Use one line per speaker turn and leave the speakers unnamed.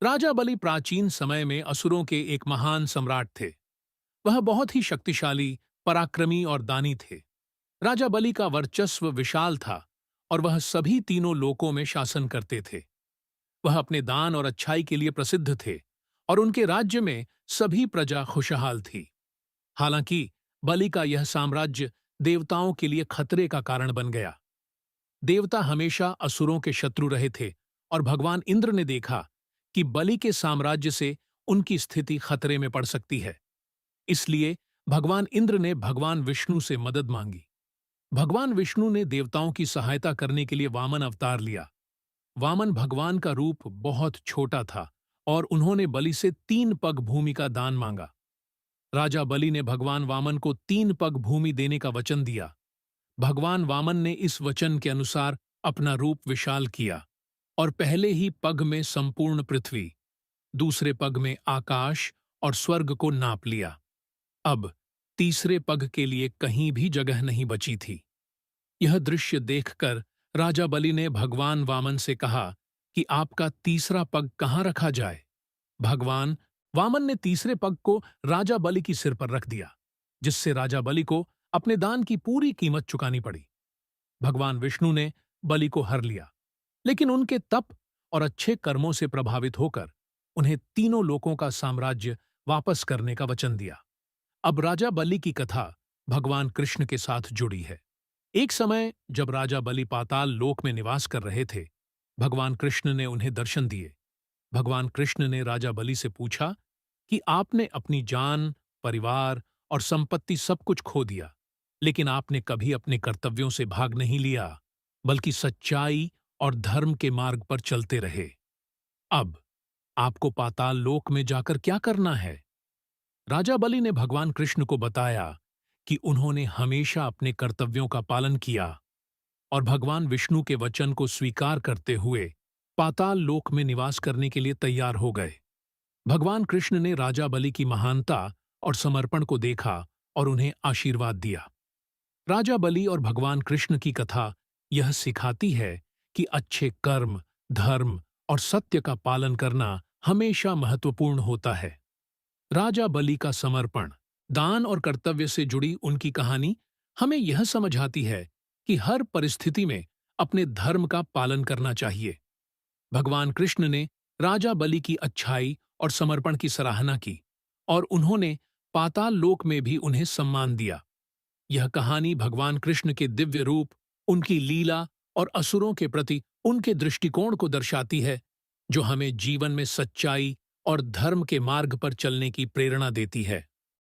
राजा बलि प्राचीन समय में असुरों के एक महान सम्राट थे। वह बहुत ही शक्तिशाली, पराक्रमी और दानी थे। राजा बलि का वर्चस्व विशाल था और वह सभी तीनों लोकों में शासन करते थे। वह अपने दान और अच्छाई के लिए प्रसिद्ध थे और उनके राज्य में सभी प्रजा खुशहाल थी। हालांकि बलि का यह साम्राज्य देवताओं के लिए खतरे का कारण बन गया। देवता हमेशा असुरों के शत्रु रहे थे और भगवान इंद्र ने देखा कि बलि के साम्राज्य से उनकी स्थिति खतरे में पड़ सकती है। इसलिए भगवान इंद्र ने भगवान विष्णु से मदद मांगी। भगवान विष्णु ने देवताओं की सहायता करने के लिए वामन अवतार लिया। वामन भगवान का रूप बहुत छोटा था और उन्होंने बलि से 3 पग भूमि का दान मांगा। राजा बलि ने भगवान वामन को 3 पग भूमि देने का वचन दिया। भगवान वामन ने इस वचन के अनुसार अपना रूप विशाल किया और पहले ही पग में संपूर्ण पृथ्वी, दूसरे पग में आकाश और स्वर्ग को नाप लिया। अब तीसरे पग के लिए कहीं भी जगह नहीं बची थी। यह दृश्य देखकर राजा बलि ने भगवान वामन से कहा कि आपका तीसरा पग कहाँ रखा जाए। भगवान वामन ने तीसरे पग को राजा बलि की सिर पर रख दिया, जिससे राजा बलि को अपने दान की पूरी कीमत चुकानी पड़ी। भगवान विष्णु ने बलि को हर लिया, लेकिन उनके तप और अच्छे कर्मों से प्रभावित होकर उन्हें तीनों लोकों का साम्राज्य वापस करने का वचन दिया। अब राजा बलि की कथा भगवान कृष्ण के साथ जुड़ी है। एक समय जब राजा बलि पाताल लोक में निवास कर रहे थे, भगवान कृष्ण ने उन्हें दर्शन दिए। भगवान कृष्ण ने राजा बलि से पूछा कि आपने अपनी जान, परिवार और संपत्ति सब कुछ खो दिया, लेकिन आपने कभी अपने कर्तव्यों से भाग नहीं लिया, बल्कि सच्चाई और धर्म के मार्ग पर चलते रहे। अब आपको पाताल लोक में जाकर क्या करना है? राजा बलि ने भगवान कृष्ण को बताया कि उन्होंने हमेशा अपने कर्तव्यों का पालन किया और भगवान विष्णु के वचन को स्वीकार करते हुए पाताल लोक में निवास करने के लिए तैयार हो गए। भगवान कृष्ण ने राजा बलि की महानता और समर्पण को देखा और उन्हें आशीर्वाद दिया। राजा बलि और भगवान कृष्ण की कथा यह सिखाती है कि अच्छे कर्म, धर्म और सत्य का पालन करना हमेशा महत्वपूर्ण होता है। राजा बलि का समर्पण, दान और कर्तव्य से जुड़ी उनकी कहानी हमें यह समझाती है कि हर परिस्थिति में अपने धर्म का पालन करना चाहिए। भगवान कृष्ण ने राजा बलि की अच्छाई और समर्पण की सराहना की और उन्होंने पाताल लोक में भी उन्हें सम्मान दिया। यह कहानी भगवान कृष्ण के दिव्य रूप, उनकी लीला और असुरों के प्रति उनके दृष्टिकोण को दर्शाती है, जो हमें जीवन में सच्चाई और धर्म के मार्ग पर चलने की प्रेरणा देती है।